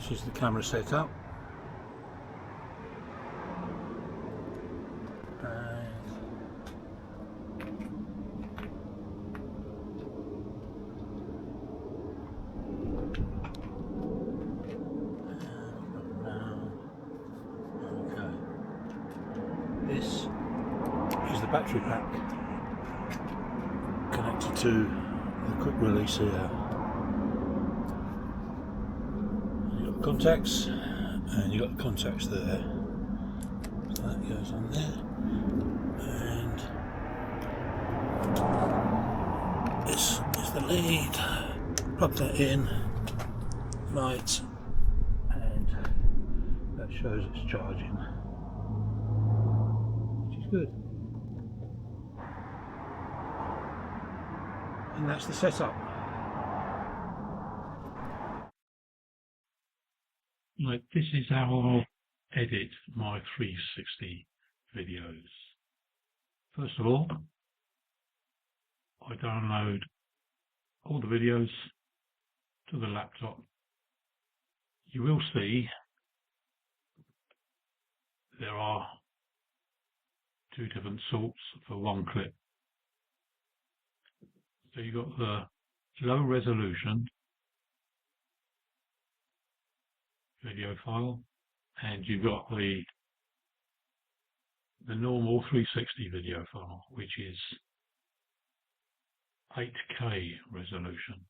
This is the camera setup. This is the battery pack connected to the quick release here. You've got the contacts and you've got the contacts there. So that goes on there. And this is the lead. Plug that in. Right. And that shows it's charging. Good. And that's the setup. Right, this is how I'll edit my 360 videos. First of all, I download all the videos to the laptop. You will see there are two different sorts for one clip. So you've got the low resolution video file, and you've got the normal 360 video file, which is 8K resolution.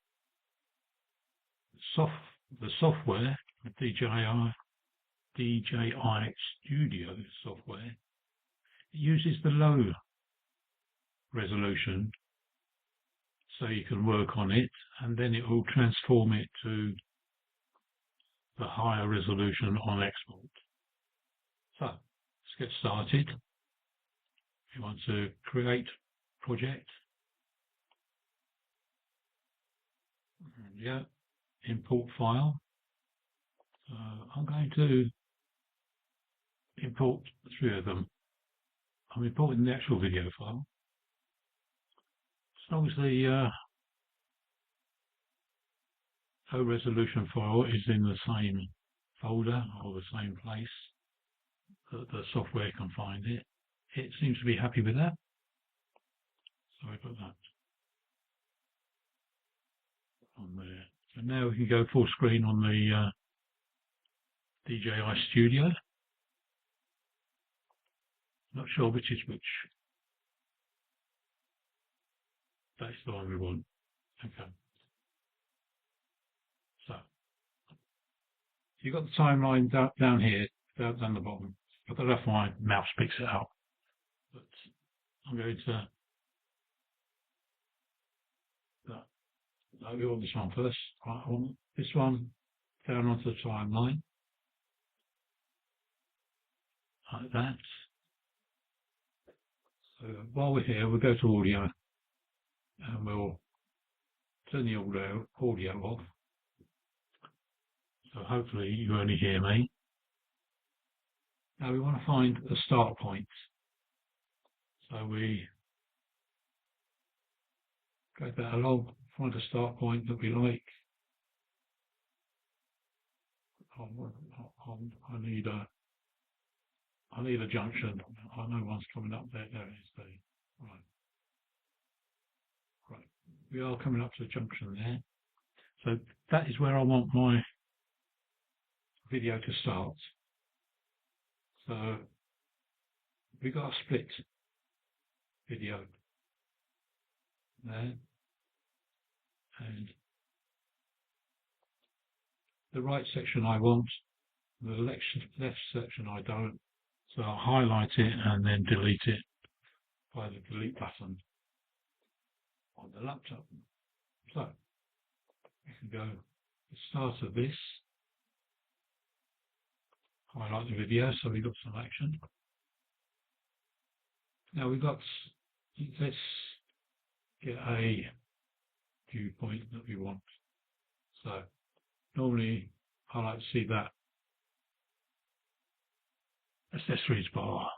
The software, the DJI Studio software, uses the low resolution so you can work on it, and then it will transform it to the higher resolution on export. So let's get started. If you want to create project, yeah, import file. So I'm going to import 3 of them. I'm importing the actual video file. As long as the low resolution file is in the same folder or the same place that the software can find it, it seems to be happy with that. So I put that on there. So now we can go full screen on the DJI Studio. Not sure which is which. That's the one we want. Okay. So you've got the timeline down here, down the bottom. I don't know if my mouse picks it up, but I'm going to we want this one first. I want this one down onto the timeline. Like that. So while we're here, we'll go to audio and we'll turn the audio off. So hopefully you only hear me. Now we want to find a start point. So we go that along, find a start point that we like. I need a junction. I know one's coming up there. There it is. Right. We are coming up to the junction there. So that is where I want my video to start. So we got a split video there, and the right section I want, the left section I don't. So I'll highlight it and then delete it by the delete button on the laptop. So we can go to the start of this, highlight the video so we've got some action. Now let's get a viewpoint that we want. So normally I like to see that accessories bar.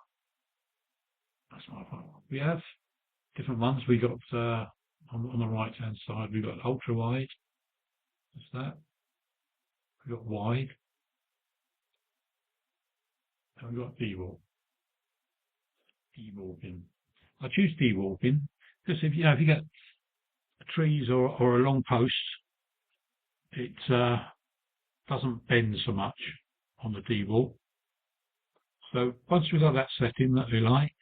That's my fault. We have different ones. We got on the right hand side, we've got ultra wide. That's that. We've got wide. And we've got D-walk. D-walking. I choose D-walking because if you get trees or a long post, it doesn't bend so much on the D-walk. So once we've got that setting that we like,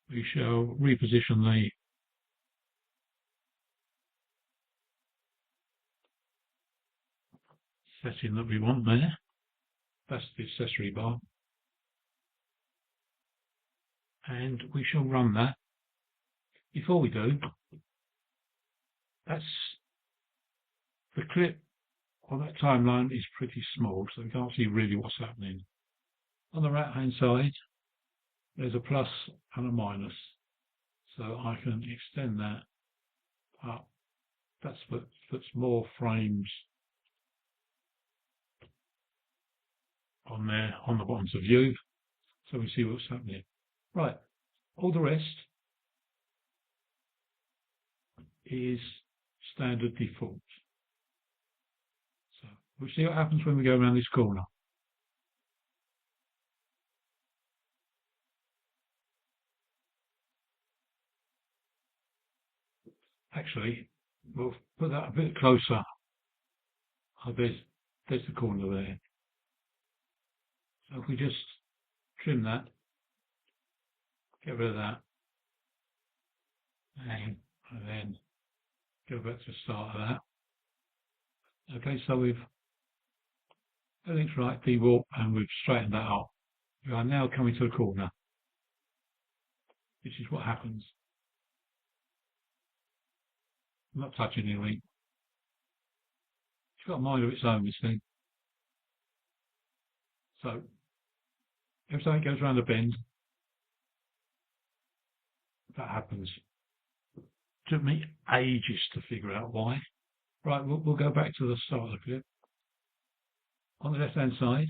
we shall reposition the setting that we want there. That's the accessory bar. And we shall run that. Before we do, that's the clip on that timeline is pretty small, so we can't see really what's happening. On the right hand side, there's a plus and a minus, so I can extend that up. That's what puts more frames on there on the bottoms of view, so we see what's happening. Right, all the rest is standard default. So we'll see what happens when we go around this corner. Actually, we'll put that a bit closer. Oh, there's the corner there. So if we just trim that, get rid of that, and then go back to the start of that. Okay, so everything's right, D-walk, and we've straightened that up. We are now coming to the corner. This is what happens. I'm not touching anything. It's got a mind of its own, this thing. So every time it goes around the bend, that happens. Took me ages to figure out why. Right, we'll go back to the start of the clip. On the left hand side,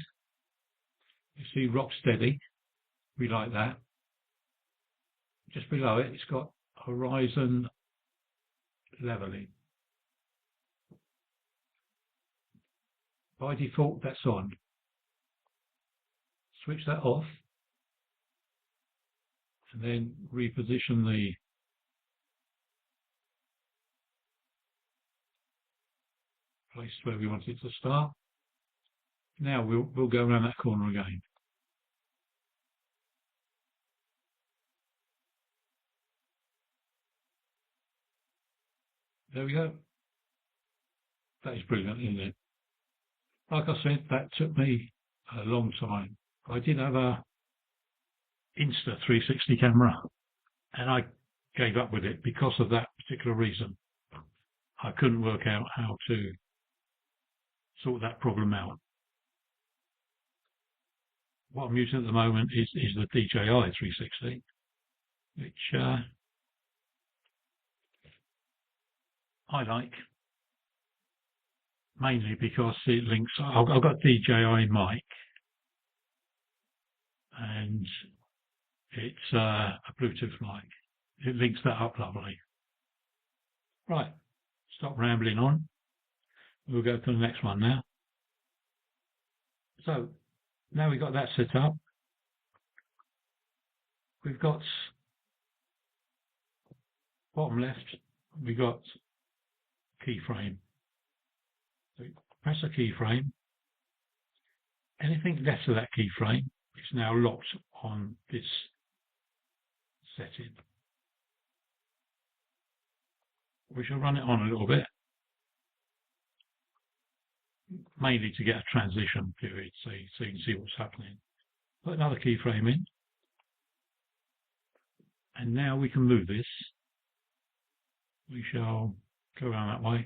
you see rock steady. We like that. Just below it, it's got horizon leveling. By default, that's on. Switch that off, and then reposition the place where we want it to start. Now we'll go around that corner again. There we go. That is brilliant, isn't it? Like I said, that took me a long time. I did have a Insta360 camera, and I gave up with it because of that particular reason. I couldn't work out how to sort that problem out. What I'm using at the moment is the DJI 360, which I like, mainly because it links. I've got DJI mic, and it's a Bluetooth mic. It links that up lovely. Right, stop rambling on. We'll go to the next one now. So now we've got that set up. We've got bottom left, we've got keyframe. So press a keyframe. Anything less of that keyframe is now locked on this setting. We shall run it on a little bit, mainly to get a transition period so you can see what's happening. Put another keyframe in, and now we can move this. We shall go around that way,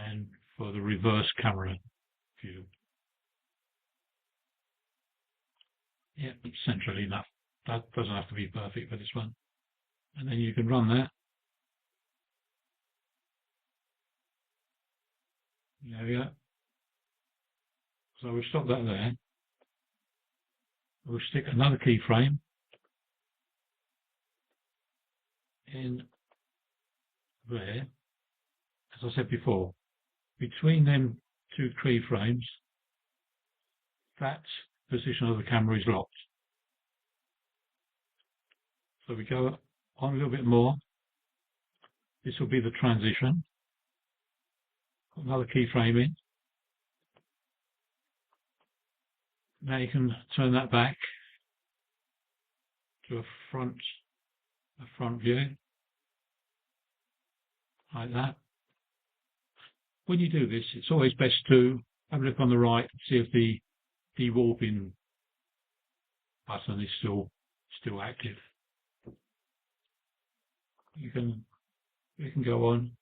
and for the reverse camera view. Yeah, centrally enough. That doesn't have to be perfect for this one. And then you can run that. There we go. So we'll stop that there. We'll stick another keyframe in there. As I said before, between them two keyframes, that position of the camera is locked. So we go on a little bit more. This will be the transition. Put another keyframe in. Now you can turn that back to a front view, like that. When you do this, it's always best to have a look on the right and see if the de-warping button is still active. You can go on.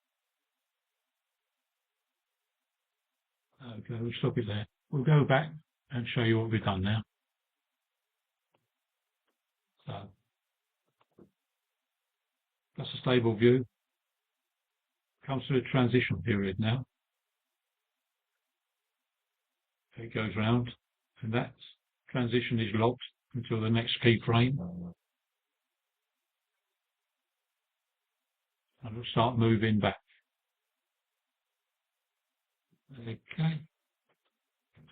Okay, we'll stop it there. We'll go back and show you what we've done now. So that's a stable view. Comes to the transition period now. It goes round, and that transition is locked until the next keyframe. And it'll start moving back. Okay.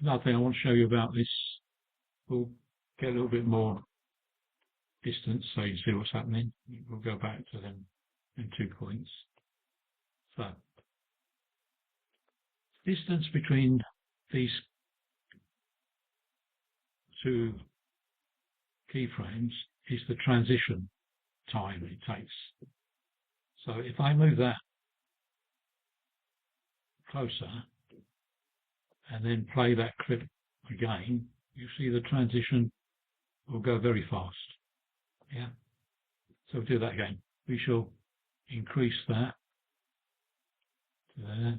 Another thing I want to show you about this, we'll get a little bit more distance so you see what's happening. We'll go back to them in 2 points. So, distance between these 2 keyframes is the transition time it takes. So if I move that closer and then play that clip again, you see the transition will go very fast. Yeah. So we'll do that again. We shall increase that to there.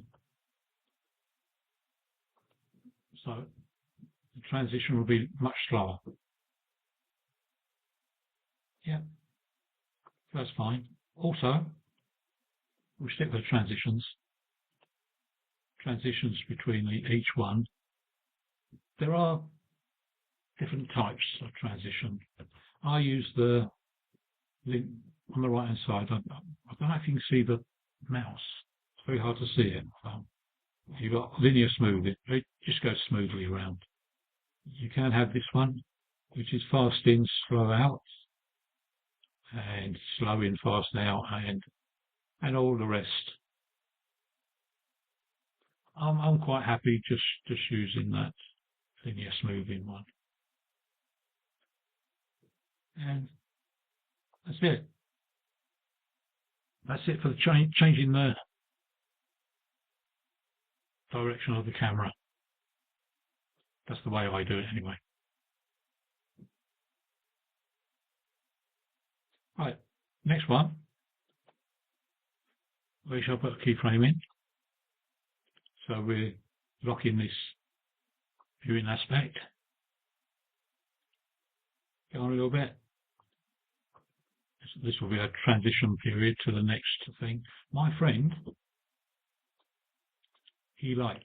So the transition will be much slower. Yeah. That's fine. Also, we'll stick with transitions between each one. There are different types of transition. I use the on the right hand side. I don't know if you can see the mouse. It's very hard to see it. You've got linear smoothing. It just goes smoothly around. You can have this one, which is fast in, slow out, and slow in, fast out, and all the rest. I'm quite happy just using that linear smoothing one. And that's it. That's it for the changing the direction of the camera. That's the way I do it anyway. Right, next one. We shall put a keyframe in. So we're locking this viewing aspect. Go on a little bit. This will be a transition period to the next thing. My friend, he likes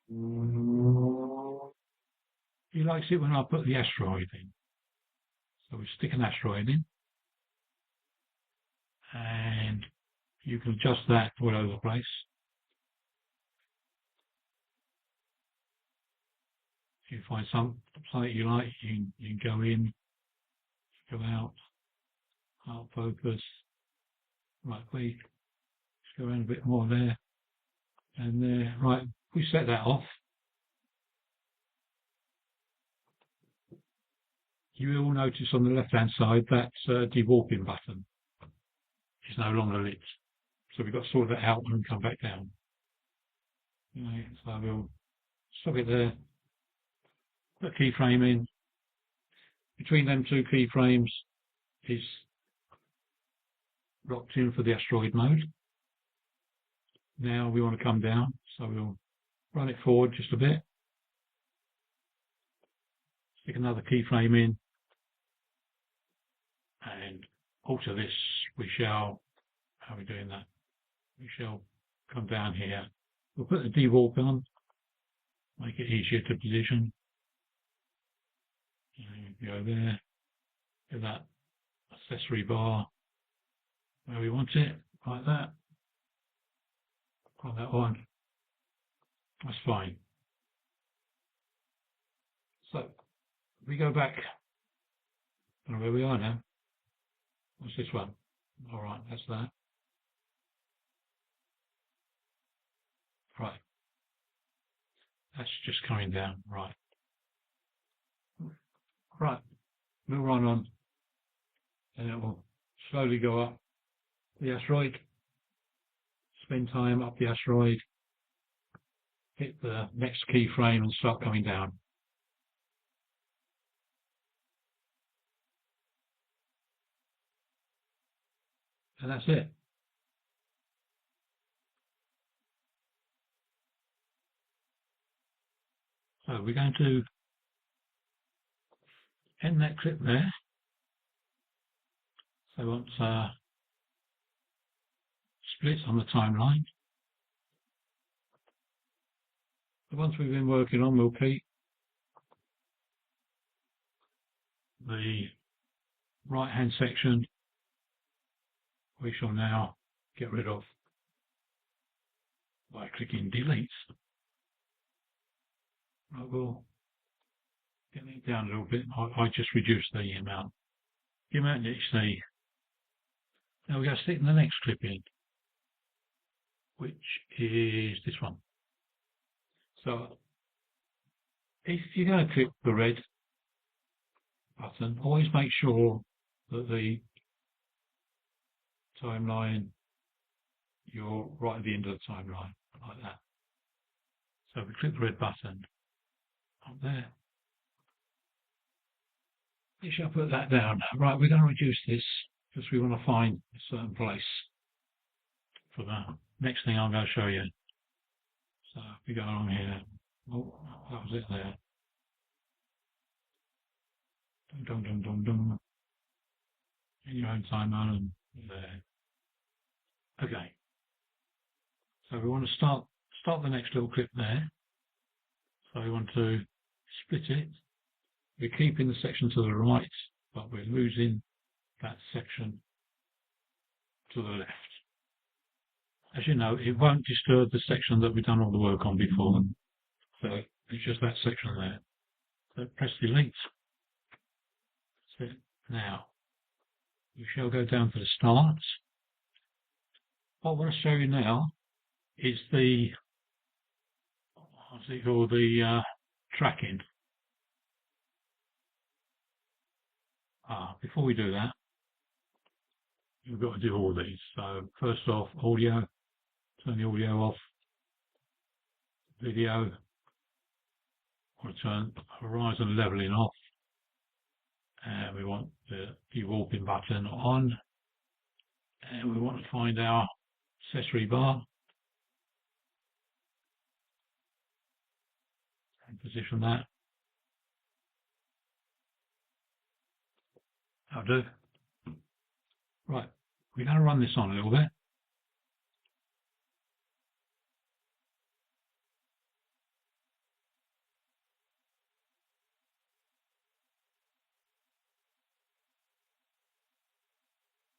it when I put the asteroid in. So we stick an asteroid in, and you can adjust that all over the place. If you find something you like, you can go in, go out, focus, right click, just go around a bit more there, and there. Right, we set that off. You will notice on the left-hand side that de-warping button is no longer lit. So we've got to sort that out and come back down. Okay, so we'll stop it there. Put a keyframe in. Between them 2 keyframes is locked in for the asteroid mode. Now we want to come down, so we'll run it forward just a bit. Stick another keyframe in. And alter this. We shall, how are we doing that? We shall come down here. We'll put the de-warp on, make it easier to position. Go there, get that accessory bar where we want it, like that. Put that on. That's fine. So we go back. I don't know where we are now. What's this one? All right, that's that. Right. That's just coming down. Right. Right. We'll run on, and it will slowly go up the asteroid. Spend time up the asteroid. Hit the next keyframe and start coming down. And that's it. So we're going to end that clip there. So once splits on the timeline. The ones we've been working on, we'll keep the right hand section. We shall now get rid of by clicking delete. Right, we'll get it down a little bit. I just reduced the amount that you see. Now we're going to stick the next clip in, which is this one. So if you're going to click the red button, always make sure that the timeline, you're right at the end of the timeline, like that. So we click the red button up there. We shall put that down. Right, we're going to reduce this because we want to find a certain place for the next thing I'm going to show you. So if we go along here, oh, that was it there. Dum dum dum dum. In your own timeline and there. Okay. So we want to start the next little clip there. So we want to split it. We're keeping the section to the right, but we're losing that section to the left. As you know, it won't disturb the section that we've done all the work on before. So it's just that section there. So press delete. That's it. Now, we shall go down to the start. What I want to show you now is the, what's it called, the tracking. Before we do that, we've got to do all these. So first off, audio, turn the audio off, video, we'll turn horizon leveling off, and we want the dewarping button on, and we want to find our accessory bar and position that. That'll do. Right, we're going to run this on a little bit.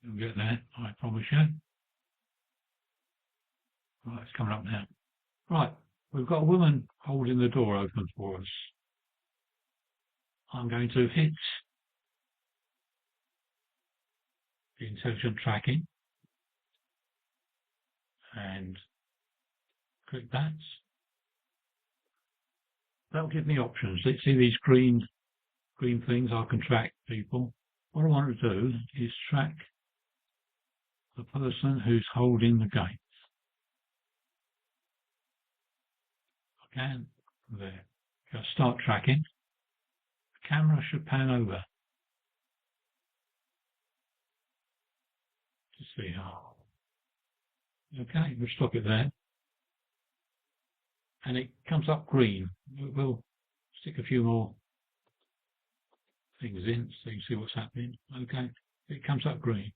You'll get there, I promise you. Right, it's coming up now. Right, we've got a woman holding the door open for us. I'm going to hit the intelligent tracking and click that. That'll give me options. Let's see these green things. I can track people. What I want to do is track the person who's holding the gate. I can. There. Go start tracking. The camera should pan over to see how. Okay, we'll stop it there. And it comes up green. We'll stick a few more things in so you can see what's happening. Okay, it comes up green.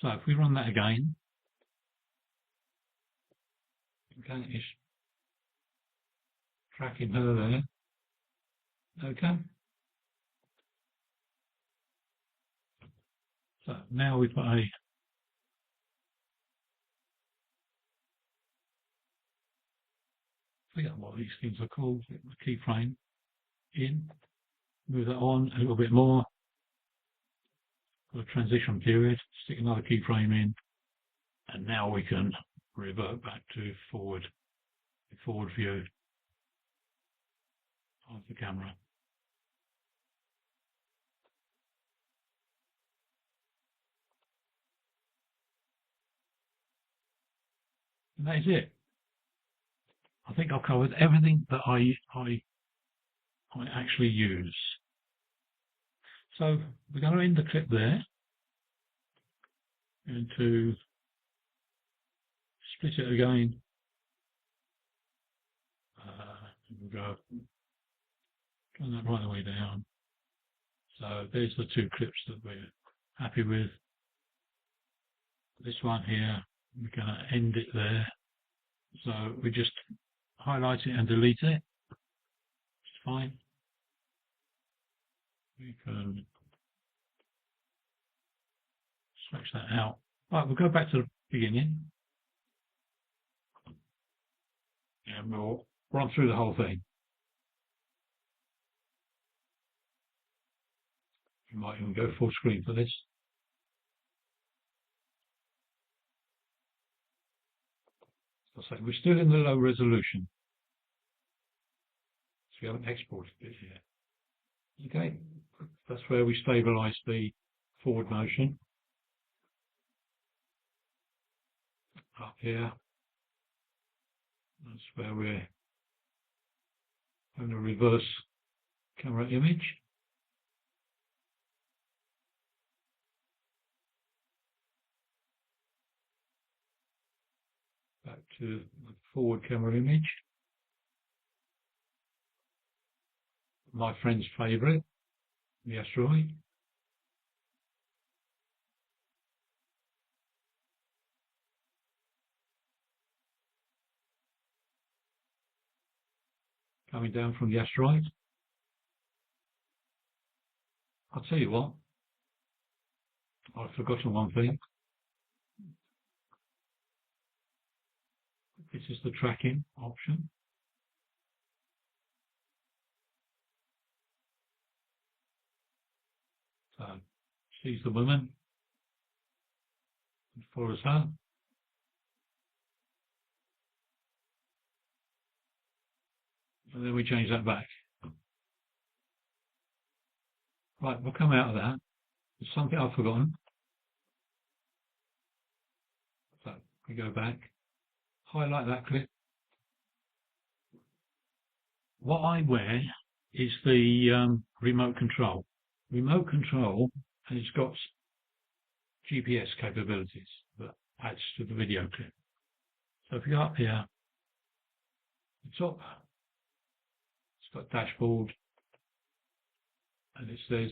So if we run that again, okay, it's tracking her there. Okay. So now we've got a forget what these things are called, the keyframe. in, move that on a little bit more for the transition period, stick another keyframe in, and now we can revert back to forward view of the camera. And that is it. I think I've covered everything that I actually use. So we're going to end the clip there, and to split it again. We'll go turn that right the way down. So there's the two clips that we're happy with. This one here, we're going to end it there. So we just highlight it and delete it. It's fine. We can stretch that out. Right, we'll go back to the beginning. And we'll run through the whole thing. You might even go full screen for this. As I say, we're still in the low resolution, so we haven't exported it here. Okay, that's where we stabilize the forward motion. Up here, that's where we're going to reverse camera image. Back to the forward camera image. My friend's favourite, the asteroid. Coming down from the asteroid. I'll tell you what, I've forgotten one thing. This is the tracking option. So, sees the woman, and follows her. And then we change that back. Right, we'll come out of that. There's something I've forgotten. So, we go back. Highlight that clip. What I wear is the remote control. Remote control, and it's got GPS capabilities that adds to the video clip. So if you go up here, the top, it's got dashboard, and it says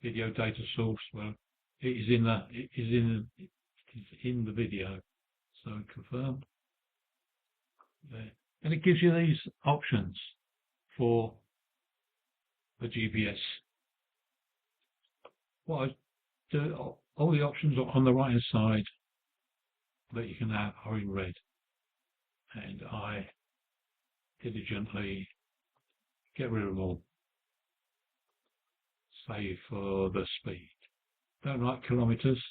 video data source. Well, it is in the video, so confirm there, and it gives you these options for the GPS. What I do, all the options are on the right hand side that you can have are in red, and I diligently get rid of them all, save for the speed. Don't like kilometers.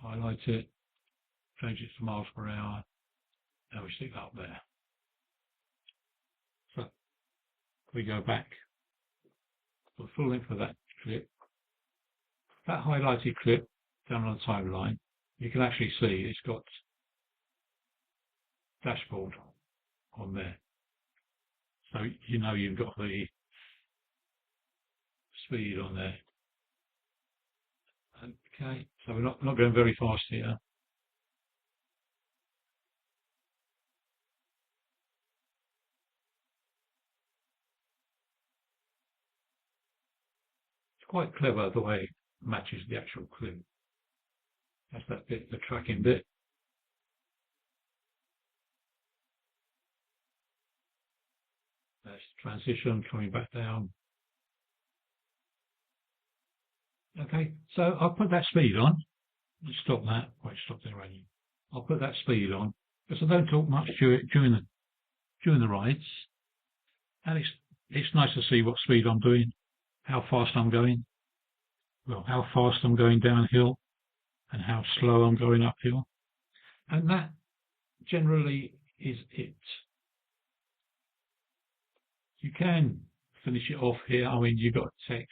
Highlight it, change it to miles per hour, and we stick that up there. So we go back to the full length of that clip. That highlighted clip down on the timeline, you can actually see it's got dashboard on there. So you know you've got the speed on there. Okay, so we're not going very fast here. It's quite clever the way it matches the actual clip. That's that bit, the tracking bit. There's transition coming back down. Okay, so I'll put that speed on. Let's stop that. Wait, stop the radio. I'll put that speed on because I don't talk much during during the rides, and it's nice to see what speed I'm doing, how fast I'm going, well, how fast I'm going downhill, and how slow I'm going uphill, and that generally is it. You can finish it off here. I mean, you've got text.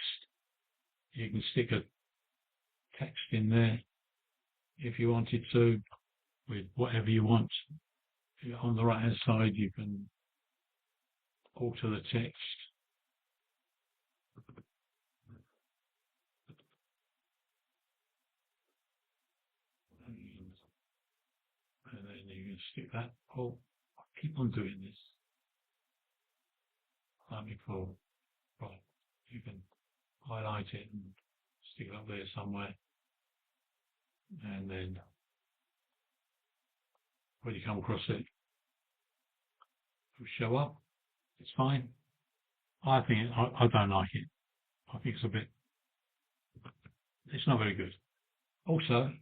You can stick a text in there if you wanted to, with whatever you want. On the right hand side you can alter the text. And then you can stick that. Oh, I keep on doing this. Let me pull. Right, you can highlight it and stick it up there somewhere. And then when you come across it, it'll show up. It's fine. I don't like it. I think it's not very good. Also,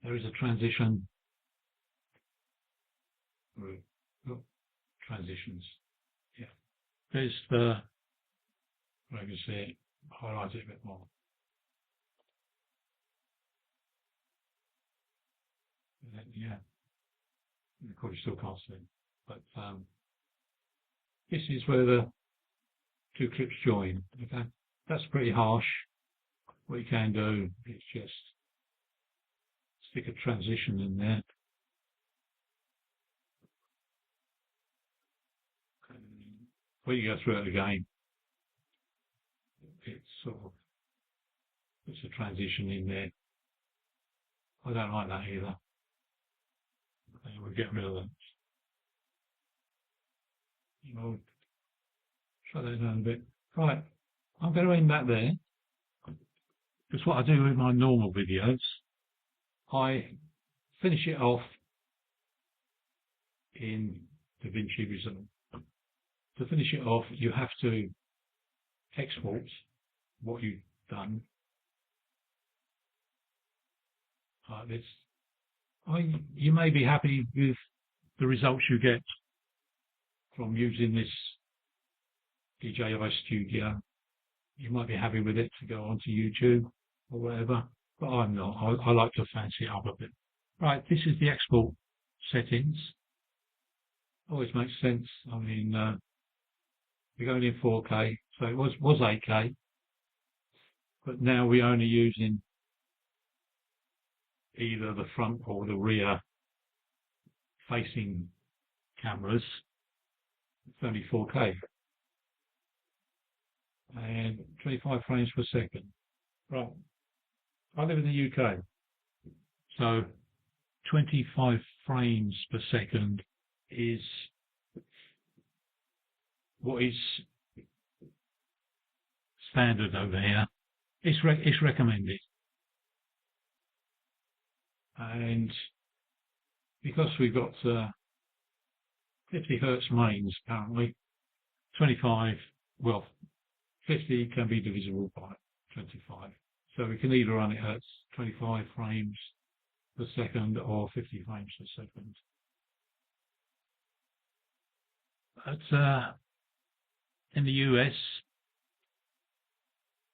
there is a transition. Transitions. Yeah. There's I can see it, highlight it a bit more. Yeah. Of course, you still can't see it. But this is where the two clips join. Okay. That's pretty harsh. What you can do is just stick a transition in there. When you go through it again, it's sort of puts a transition in there. I don't like that either. We'll get rid of that. I'll shut that down a bit. Right, I'm going to end that there. Because what I do with my normal videos, I finish it off in DaVinci Resolve. To finish it off, you have to export what you've done. Like this. You may be happy with the results you get from using this DJI Studio. You might be happy with it to go onto YouTube or whatever, but I'm not. I like to fancy it up a bit. Right, this is the export settings. Always makes sense. I mean, we're going in 4K, so it was 8K, but now we're only using either the front or the rear facing cameras. It's only 4K and 25 frames per second. Right, I live in the UK, so 25 frames per second is what is standard over here. It's recommended. And because we've got 50 Hertz mains apparently, 50 can be divisible by 25. So we can either run it at 25 frames per second or 50 frames per second. But in the US,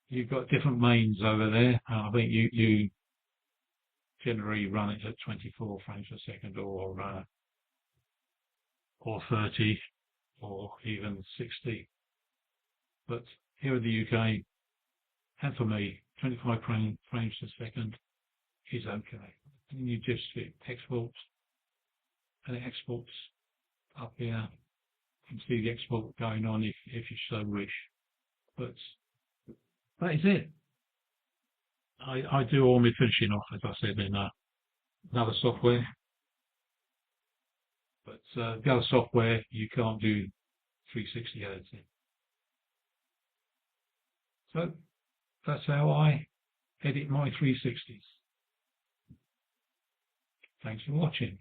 you've got different mains over there. I think you generally run it at 24 frames per second or 30 or even 60. But here in the UK, and for me, 25 frames per second is okay. And you just hit export, and it exports up here. You can see the export going on if you so wish. But that is it. I do all my finishing off, as I said, in another software. But the other software, you can't do 360 editing. So that's how I edit my 360s. Thanks for watching.